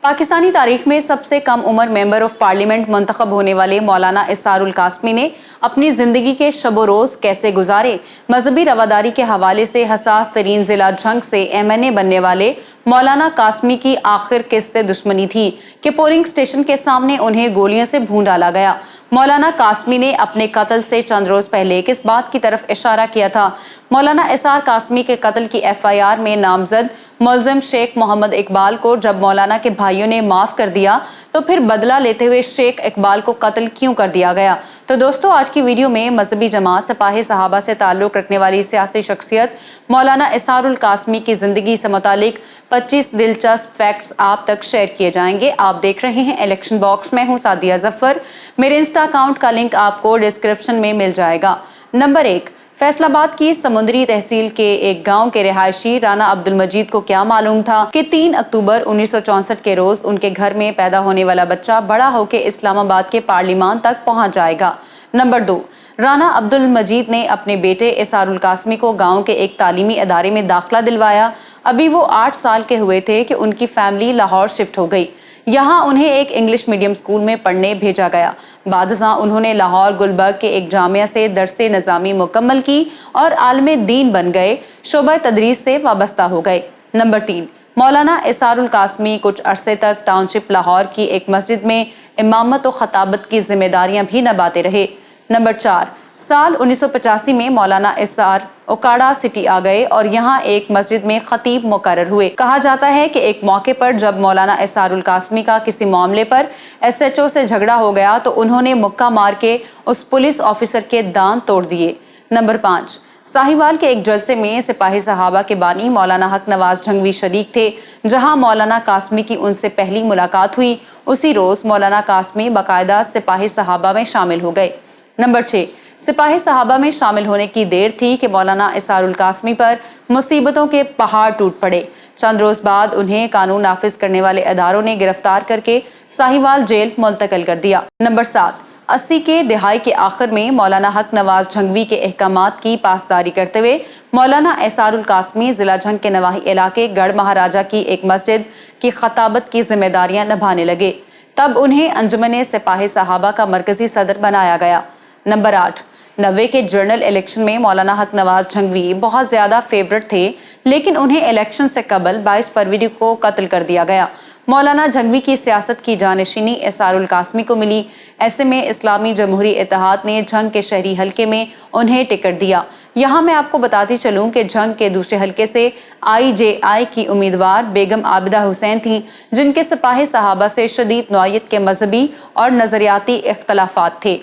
पाकिस्तानी तारीख में सबसे कम उम्र मेंबर ऑफ पार्लियामेंट मुंतखब होने वाले मौलाना इसारुल कासमी ने अपनी जिंदगी के शब रोज कैसे गुजारे, मजहबी रवादारी के हवाले से हसास तरीन जिला झंग से MNA बनने वाले मौलाना कासमी की आखिर किससे दुश्मनी थी कि पोलिंग स्टेशन के सामने उन्हें गोलियों से भून डाला गया। मौलाना कासमी ने अपने कत्ल से चंद रोज पहले किस बात की तरफ इशारा किया था? मौलाना इसार कासमी के कत्ल की FIR में नामजद मुलजिम शेख मोहम्मद इकबाल को जब मौलाना के भाइयों ने माफ कर दिया तो फिर बदला लेते हुए शेख इकबाल को कत्ल क्यों कर दिया गया? तो दोस्तों, आज की वीडियो में मजहबी जमात सिपाही सहाबा से ताल्लुक रखने वाली सियासी शख्सियत मौलाना इसारुल कासमी की जिंदगी से मुतालिक 25 दिलचस्प फैक्ट्स आप तक शेयर किए जाएंगे। आप देख रहे हैं इलेक्शन बॉक्स। मैं हूं सादिया जफर। मेरे इंस्टा अकाउंट का लिंक आपको डिस्क्रिप्शन में मिल जाएगा। नंबर 1, फैसलाबाद की समुद्री तहसील के एक गांव के रिहायशी राना अब्दुल मजीद को क्या मालूम था कि 3 अक्टूबर 1964 के रोज उनके घर में पैदा होने वाला बच्चा बड़ा होकर इस्लामाबाद के पार्लियामान तक पहुंच जाएगा। नंबर 2, राना अब्दुल मजीद ने अपने बेटे इसारुल कासमी को गांव के एक तालीमी इदारे में दाखिला दिलवाया। अभी वो 8 साल के हुए थे कि उनकी फैमिली लाहौर शिफ्ट हो गई। यहाँ उन्हें एक इंग्लिश मीडियम स्कूल में पढ़ने भेजा गया। बादशाह उन्होंने लाहौर गुलबर्ग के एक जामिया से दरसे नज़ामी मुकम्मल की और आलम दीन बन गए, शोबा तदरीस से वाबस्ता हो गए। नंबर 3, मौलाना इसारुल कासमी कुछ अरसे तक टाउनशिप लाहौर की एक मस्जिद में इमामत और खताबत की जिम्मेदारियां भी निभाते रहे। नंबर 4, साल 1985 में मौलाना इसार ओकाड़ा सिटी आ गए और यहाँ एक मस्जिद में खतीब मुकर्रर हुए। कहा जाता है कि एक मौके पर जब मौलाना इसारुल कासमी का किसी मामले पर SHO से झगड़ा हो गया तो उन्होंने मुक्का मार के उस पुलिस ऑफिसर के दांत तोड़ दिए। नंबर 5, साहिवाल के एक जलसे में सिपाही सहाबा के बानी मौलाना हक नवाज झंगवी शरीक थे, जहां मौलाना कासमी की उनसे पहली मुलाकात हुई। उसी रोज मौलाना कासमी बाकायदा सिपाही सहाबा में शामिल हो गए। नंबर 6, सिपाही सहाबा में शामिल होने की देर थी कि मौलाना इसारुल कासमी पर मुसीबतों के पहाड़ टूट पड़े। चंद रोज बाद उन्हें कानून नाफिज करने वाले अदारों ने गिरफ्तार करके साहिवाल जेल मुंतकिल कर दिया। नंबर 7, 80 के दहाई के आखिर में मौलाना हक नवाज झंगवी के अहकामात की पासदारी करते हुए मौलाना इसारुल कासमी जिला झंग के नवाही इलाके गढ़ महाराजा की एक मस्जिद की खताबत की जिम्मेदारियां निभाने लगे। तब उन्हें अंजुमन सिपाही सहाबा का मरकजी सदर बनाया गया। नंबर 8, 90 के जनरल इलेक्शन में मौलाना हक नवाज झंगवी बहुत ज्यादा फेवरेट थे, लेकिन उन्हें इलेक्शन से कबल 22 फरवरी को कत्ल कर दिया गया। मौलाना झंगवी की सियासत की जानशीनी इसारुल कासमी को मिली। ऐसे में इस्लामी जमहूरी इत्तेहाद ने झंग के शहरी हलके में उन्हें टिकट दिया। यहाँ मैं आपको बताती चलूं कि झंग के दूसरे हलके से IJI की उम्मीदवार बेगम आबिदा हुसैन थीं, जिनके सिपाही सहाबा से शदीद नौयत के मजहबी और नजरियाती इख्तलाफात थे।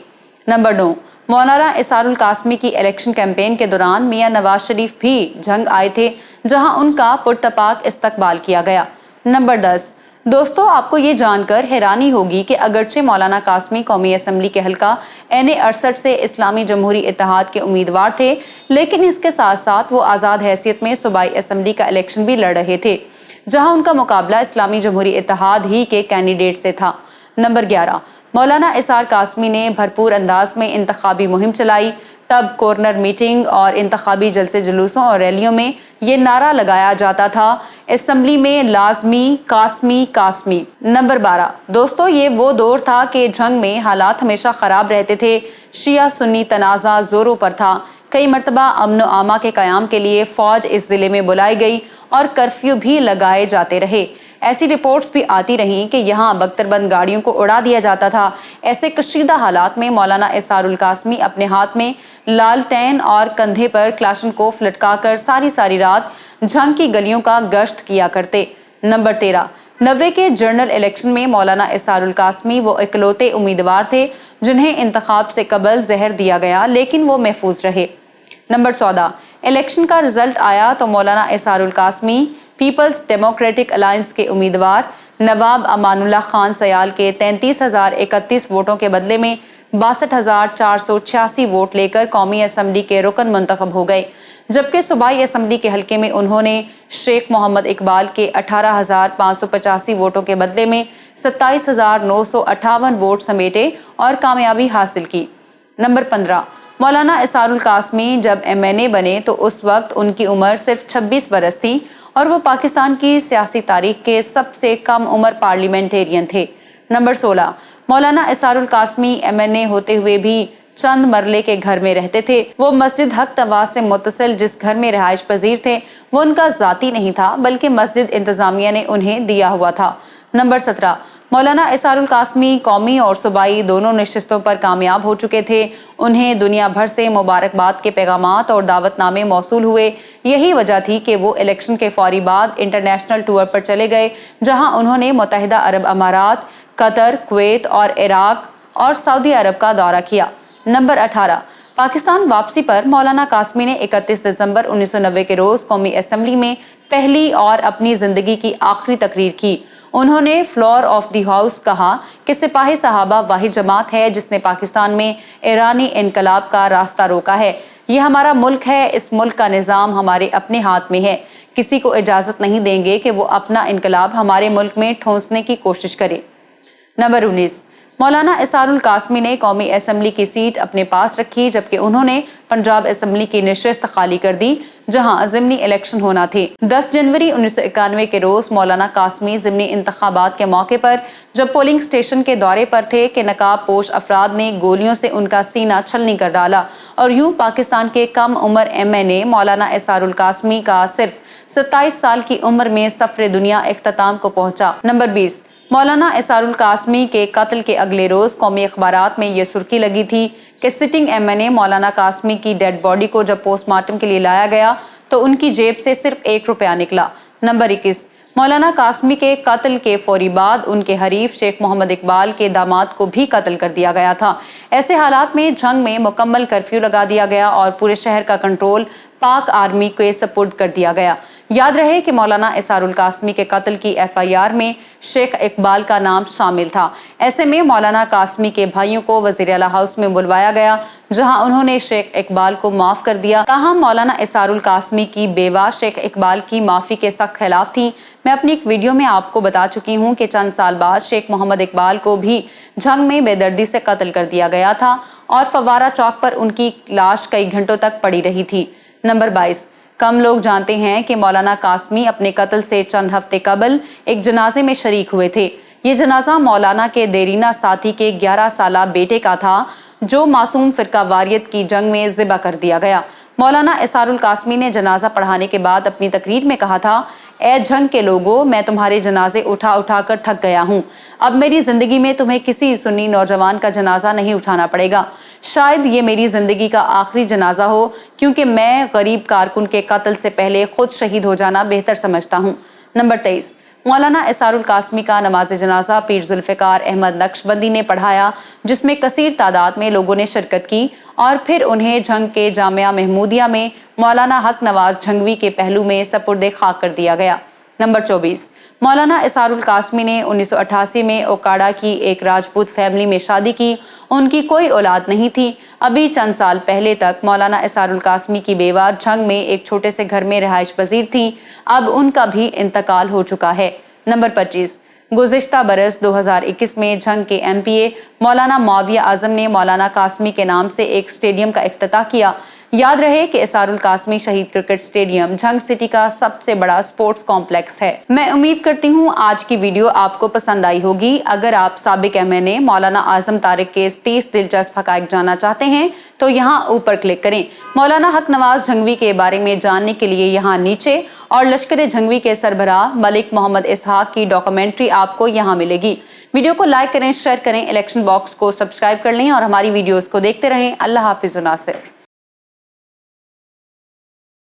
नंबर 9, मौलाना इसारुल कासमी की इलेक्शन कैंपेन के दौरान मियां नवाज शरीफ भी झंग आए थे, जहां उनका पुरतपाक इस्तकबाल किया गया। नंबर 10, दोस्तों, आपको ये जानकर हैरानी होगी कि अगरचे मौलाना कासमी कौमी असम्बली के हल्का NA 68 से इस्लामी जमहूरी इत्तेहाद के उम्मीदवार थे, लेकिन इसके साथ साथ वो आज़ाद हैसियत में सूबाई असम्बली का इलेक्शन भी लड़ रहे थे, जहां उनका मुकाबला इस्लामी जमहूरी इत्तेहाद ही के कैंडिडेट से था। नंबर 11, मौलाना इसार कासमी ने भरपूर अंदाज में इंतखाबी मुहिम चलाई। तब कॉर्नर मीटिंग और इंतखाबी जलसे जुलूसों और रैलियों में ये नारा लगाया जाता था, असम्बली में लाजमी कासमी कासमी। नंबर 12, दोस्तों, ये वो दौर था कि झंग में हालात हमेशा खराब रहते थे। शिया सुन्नी तनाज़ा जोरों पर था। कई मरतबा अमन व आमा के क़याम के लिए फौज इस जिले में बुलाई गई और कर्फ्यू भी लगाए जाते रहे। ऐसी रिपोर्ट्स भी आती रहीं कि यहाँ बख्तरबंद गाड़ियों को उड़ा दिया जाता था। ऐसे कशीदा हालात में मौलाना इसारुल कासमी अपने हाथ में लालटेन और कंधे पर क्लाशनकोफ लटकाकर सारी रात झंग की गलियों का गश्त किया करते। नंबर 13, 90 के जनरल इलेक्शन में मौलाना इसारुल कासमी वो इकलौते उम्मीदवार थे जिन्हें इंतखाब से कबल जहर दिया गया, लेकिन वो महफूज रहे। नंबर 14, इलेक्शन का रिजल्ट आया तो मौलाना इसारुल कासमी पीपल्स डेमोक्रेटिक अलायंस के उम्मीदवार नवाब अमानुल्लाह खान सयाल के 33,031 वोटों के बदले में 62,486 वोट लेकर कौमी असम्बली के रुकन मुंतखब हो गए, जबकि सूबाई असम्बली के हल्के में उन्होंने शेख मोहम्मद इकबाल के 18,585 वोटों के बदले में 27,958 वोट समेटे और कामयाबी हासिल की। नंबर 15, मौलाना इसारुल कासमी जब MNA बने तो उस वक्त उनकी उम्र सिर्फ 26 बरस थी اور وہ پاکستان کی سیاسی تاریخ کے سب سے کم عمر پارلیمنٹیرین تھے۔ نمبر 16، مولانا اسرار القاسمی MNA ہوتے ہوئے بھی چند مرلے کے گھر میں رہتے تھے۔ وہ مسجد حق نواز سے متصل جس گھر میں رہائش پذیر تھے وہ ان کا ذاتی نہیں تھا بلکہ مسجد انتظامیہ نے انہیں دیا ہوا تھا۔ نمبر 17، مولانا اسرار القاسمی قومی اور صوبائی دونوں نشستوں پر کامیاب ہو چکے تھے۔ انہیں دنیا بھر سے مبارکباد کے پیغامات اور دعوت نامے موصول ہوئے۔ یہی وجہ تھی کہ وہ الیکشن کے فوری بعد انٹرنیشنل ٹور پر چلے گئے، جہاں انہوں نے متحدہ عرب امارات، قطر، کویت اور عراق اور سعودی عرب کا دورہ کیا۔ نمبر 18، پاکستان واپسی پر مولانا قاسمی نے 31 دسمبر 1990 کے روز قومی اسمبلی میں پہلی اور اپنی زندگی کی آخری تقریر کی۔ انہوں نے فلور آف دی ہاؤس کہا کہ سپاہی صحابہ واحد جماعت ہے جس نے پاکستان میں ایرانی انقلاب کا راستہ روکا ہے۔ یہ ہمارا ملک ہے، اس ملک کا نظام ہمارے اپنے ہاتھ میں ہے۔ کسی کو اجازت نہیں دیں گے کہ وہ اپنا انقلاب ہمارے ملک میں ٹھونسنے کی کوشش کرے۔ نمبر 19، مولانا اسرار القاسمی نے قومی اسمبلی کی سیٹ اپنے پاس رکھی جبکہ انہوں نے پنجاب اسمبلی کی نشست خالی کر دی جہاں ضمنی الیکشن ہونا تھے۔ 10 جنوری 1991 کے روز مولانا قاسمی ضمنی انتخابات کے موقع پر جب پولنگ سٹیشن کے دورے پر تھے کہ نقاب پوش افراد نے گولیوں سے ان کا سینہ چھلنی کر ڈالا اور یوں پاکستان کے کم عمر MNA مولانا اسرار القاسمی کا صرف 27 سال کی عمر میں سفر دنیا اختتام کو پہنچا۔ نمبر 20، مولانا اسرار القاسمی کے قتل کے اگلے روز قومی اخبارات میں یہ سرخی لگی تھی کہ سٹنگ MNA مولانا قاسمی کی ڈیڈ باڈی کو جب پوسٹ مارٹم کے لیے لایا گیا تو ان کی جیب سے صرف 1 روپیہ نکلا۔ نمبر 21، مولانا قاسمی کے قتل کے فوری بعد ان کے حریف شیخ محمد اقبال کے داماد کو بھی قتل کر دیا گیا تھا۔ ایسے حالات میں جنگ میں مکمل کرفیو لگا دیا گیا اور پورے شہر کا کنٹرول پاک آرمی کے سپرد کر دیا گیا۔ یاد رہے کہ مولانا اسرار القاسمی کے قتل کی FIR میں شیخ اقبال کا نام شامل تھا۔ ایسے میں مولانا قاسمی کے بھائیوں کو وزیر اعلیٰ ہاؤس میں بلوایا گیا جہاں انہوں نے شیخ اقبال کو معاف کر دیا۔ تاہم مولانا اسرار القاسمی کی بیوہ شیخ اقبال کی معافی کے سخت خلاف تھی۔ میں اپنی ایک ویڈیو میں آپ کو بتا چکی ہوں کہ چند سال بعد شیخ محمد اقبال کو بھی جنگ میں بے دردی سے قتل کر دیا گیا تھا اور فوارہ چوک پر ان کی لاش کئی گھنٹوں تک پڑی رہی تھی۔ نمبر 22، کم لوگ جانتے ہیں کہ مولانا قاسمی اپنے قتل سے چند ہفتے قبل ایک جنازے میں شریک ہوئے تھے۔ یہ جنازہ مولانا کے دیرینہ ساتھی کے 11 سالہ بیٹے کا تھا جو معصوم فرقہ واریت کی جنگ میں ذبح کر دیا گیا۔ مولانا اسرار القاسمی نے جنازہ پڑھانے کے بعد اپنی تقریر میں کہا تھا، اے جنگ کے لوگوں، میں تمہارے جنازے اٹھا اٹھا کر تھک گیا ہوں۔ اب میری زندگی میں تمہیں کسی سنی نوجوان کا جنازہ نہیں اٹھانا پڑے گا۔ شاید یہ میری زندگی کا آخری جنازہ ہو کیونکہ میں غریب کارکن کے قتل سے پہلے خود شہید ہو جانا بہتر سمجھتا ہوں۔ نمبر 23، مولانا اسرار القاسمی کا نماز جنازہ پیر ذوالفقار احمد نقشبندی نے پڑھایا جس میں کثیر تعداد میں لوگوں نے شرکت کی اور پھر انہیں جھنگ کے جامعہ محمودیہ میں مولانا حق نواز جھنگوی کے پہلو میں سپرد خاک کر دیا گیا۔ نمبر 24، مولانا اسرار القاسمی نے 1988 میں اوکاڑا کی ایک راجپوت فیملی میں شادی کی۔ ان کی کوئی اولاد نہیں تھی۔ ابھی چند سال پہلے تک مولانا اسرار القاسمی کی بیوہ جھنگ میں ایک چھوٹے سے گھر میں رہائش پذیر تھی۔ اب ان کا بھی انتقال ہو چکا ہے۔ نمبر 25، گزشتہ برس 2021 میں جھنگ کے MPA مولانا معاویہ اعظم نے مولانا قاسمی کے نام سے ایک اسٹیڈیم کا افتتاح کیا۔ یاد رہے کہ اسرار القاسمی شہید کرکٹ اسٹیڈیم جھنگ سٹی کا سب سے بڑا سپورٹس کمپلیکس ہے۔ میں امید کرتی ہوں آج کی ویڈیو آپ کو پسند آئی ہوگی۔ اگر آپ سابق MNA مولانا اعظم طارق کے 30 دلچسپ حقائق جاننا چاہتے ہیں تو یہاں اوپر کلک کریں۔ مولانا حق نواز جھنگوی کے بارے میں جاننے کے لیے یہاں نیچے اور لشکر جھنگوی کے سربراہ ملک محمد اسحاق کی ڈاکومنٹری آپ کو یہاں ملے گی۔ ویڈیو کو لائک کریں، شیئر کریں، الیکشن باکس کو سبسکرائب کر لیں اور ہماری ویڈیوز کو دیکھتے رہیں۔ اللہ حافظ و ناصر۔